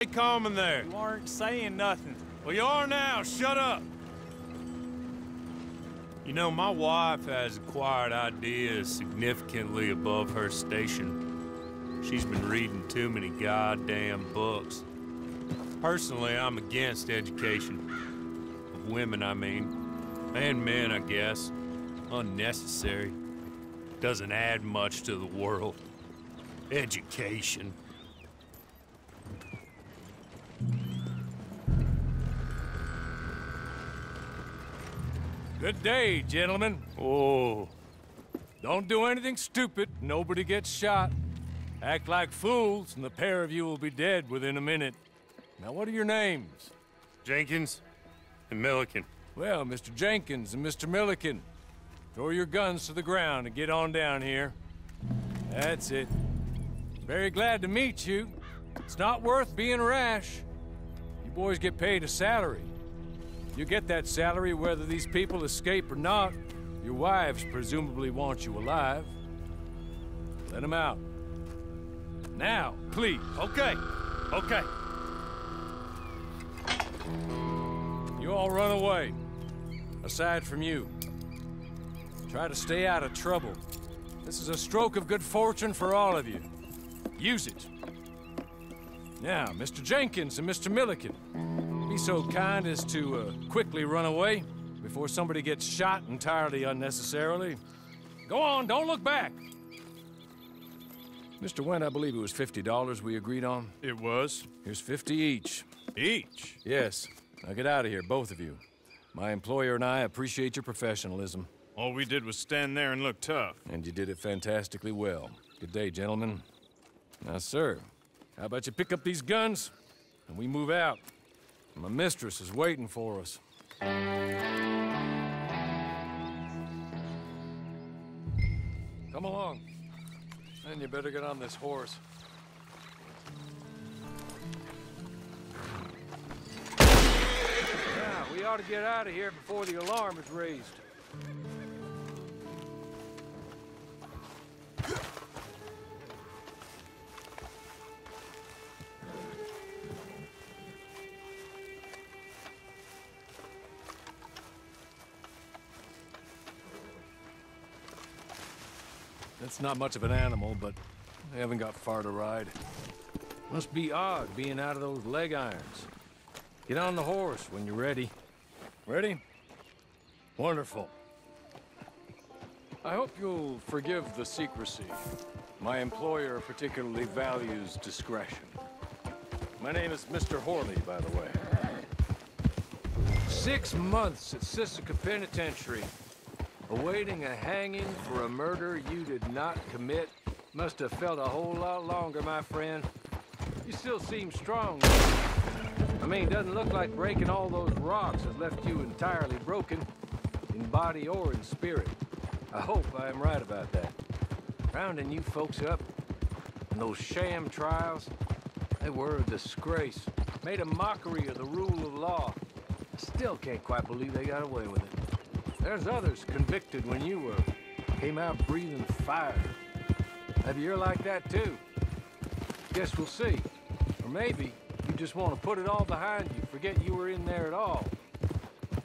Stay calm in there. You aren't saying nothing. Well, you are now. Shut up. You know, my wife has acquired ideas significantly above her station. She's been reading too many goddamn books. Personally, I'm against education. Of women, I mean. And men, I guess. Unnecessary. Doesn't add much to the world. Education. Good day, gentlemen. Oh. Don't do anything stupid. Nobody gets shot. Act like fools, and the pair of you will be dead within a minute. Now, what are your names? Jenkins and Milliken. Well, Mr. Jenkins and Mr. Milliken, throw your guns to the ground and get on down here. That's it. Very glad to meet you. It's not worth being rash. You boys get paid a salary. You get that salary whether these people escape or not. Your wives presumably want you alive. Let them out. Now, please. Okay. Okay. You all run away. Aside from you. Try to stay out of trouble. This is a stroke of good fortune for all of you. Use it. Now, Mr. Jenkins and Mr. Milliken, be so kind as to quickly run away before somebody gets shot entirely unnecessarily. Go on, don't look back. Mr. Wendt, I believe it was $50 we agreed on. It was. Here's 50 each. Each? Yes. Now get out of here, both of you. My employer and I appreciate your professionalism. All we did was stand there and look tough. And you did it fantastically well. Good day, gentlemen. Now, sir, how about you pick up these guns and we move out? My mistress is waiting for us. Come along. And you better get on this horse. Now, we ought to get out of here before the alarm is raised. It's not much of an animal, but they haven't got far to ride. Must be odd being out of those leg irons. Get on the horse when you're ready. Ready? Wonderful. I hope you'll forgive the secrecy. My employer particularly values discretion. My name is Mr. Horley, by the way. 6 months at Sisika Penitentiary. Awaiting a hanging for a murder you did not commit. Must have felt a whole lot longer, my friend. You still seem strong. I mean, doesn't look like breaking all those rocks has left you entirely broken, in body or in spirit. I hope I am right about that. Rounding you folks up, and those sham trials, they were a disgrace. Made a mockery of the rule of law. I still can't quite believe they got away with it. There's others convicted when you came out breathing fire. Maybe you're like that too. Guess we'll see. Or maybe you just want to put it all behind you, forget you were in there at all.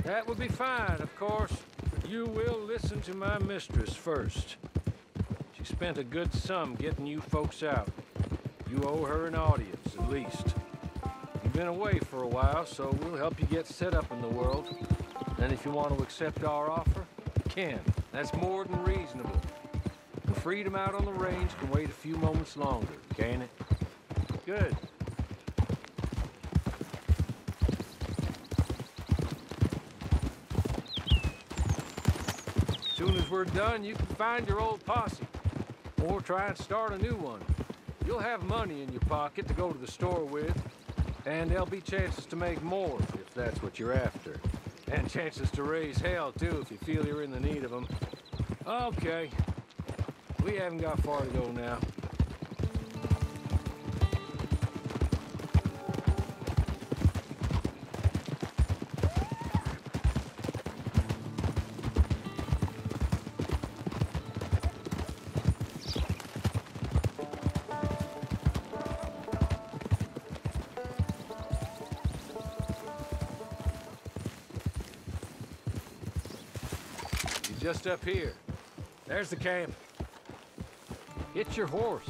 That would be fine, of course, but you will listen to my mistress first. She spent a good sum getting you folks out. You owe her an audience, at least. You've been away for a while, so we'll help you get set up in the world. And if you want to accept our offer, you can. That's more than reasonable. The freedom out on the range can wait a few moments longer, can't it? Good. As soon as we're done, you can find your old posse. Or try and start a new one. You'll have money in your pocket to go to the store with. And there'll be chances to make more, if that's what you're after. And chances to raise hell, too, if you feel you're in the need of them. Okay. We haven't got far to go now. just up here. There's the camp. Get your horse.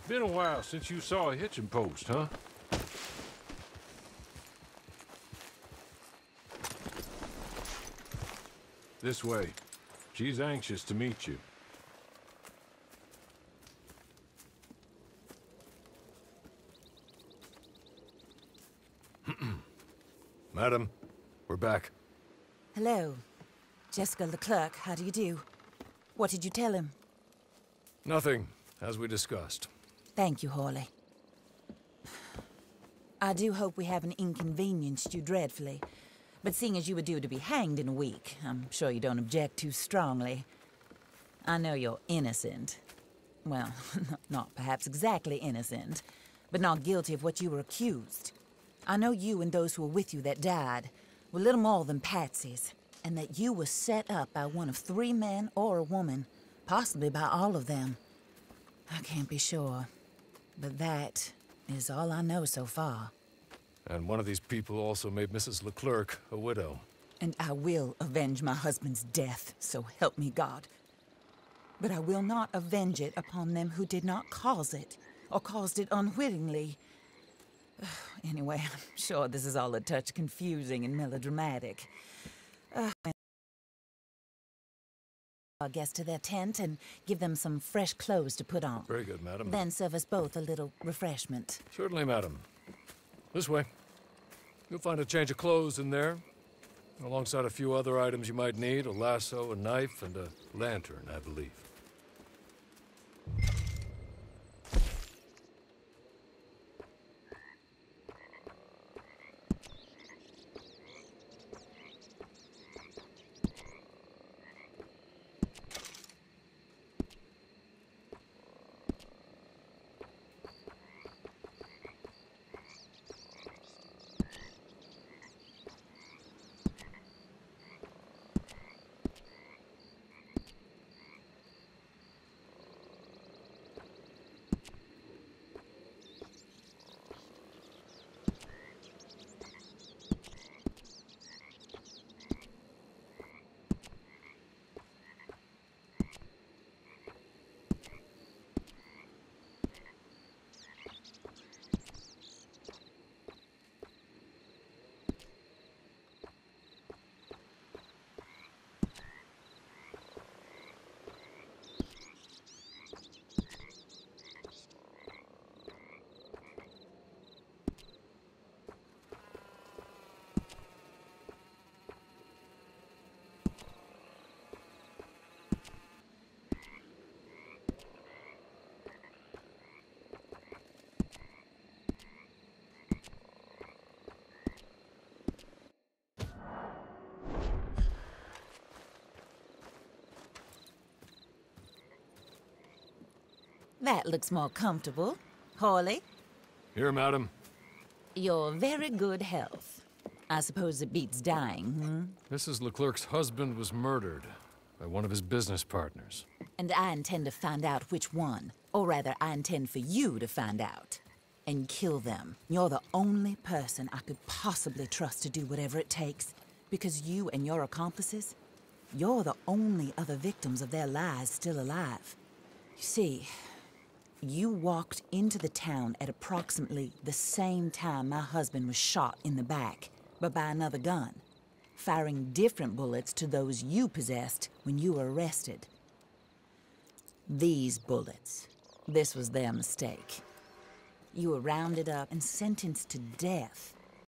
Been a while since you saw a hitching post, huh? This way. She's anxious to meet you. Madam, we're back. Hello. Jessica Leclerc, how do you do? What did you tell him? Nothing, as we discussed. Thank you, Hawley. I do hope we haven't inconvenienced you dreadfully. But seeing as you were due to be hanged in a week, I'm sure you don't object too strongly. I know you're innocent. Well, not perhaps exactly innocent, but not guilty of what you were accused. I know you and those who were with you that died were little more than patsies, and that you were set up by one of 3 men or a woman, possibly by all of them. I can't be sure, but that is all I know so far. And one of these people also made Mrs. Leclerc a widow. And I will avenge my husband's death, so help me God. But I will not avenge it upon them who did not cause it, or caused it unwittingly. Anyway, I'm sure this is all a touch confusing and melodramatic. Our guests to their tent and give them some fresh clothes to put on. Very good, madam. Then serve us both a little refreshment. Certainly, madam. This way. You'll find a change of clothes in there, alongside a few other items you might need, a lasso, a knife, and a lantern, I believe. That looks more comfortable. Hawley, Here, madam. your very good health. I suppose it beats dying, Mrs. Leclerc's husband was murdered by one of his business partners. And I intend to find out which one. Or rather, I intend for you to find out. And kill them. You're the only person I could possibly trust to do whatever it takes. Because you and your accomplices, you're the only other victims of their lies still alive. You see, you walked into the town at approximately the same time my husband was shot in the back, but by another gun, firing different bullets to those you possessed when you were arrested. These bullets, this was their mistake. You were rounded up and sentenced to death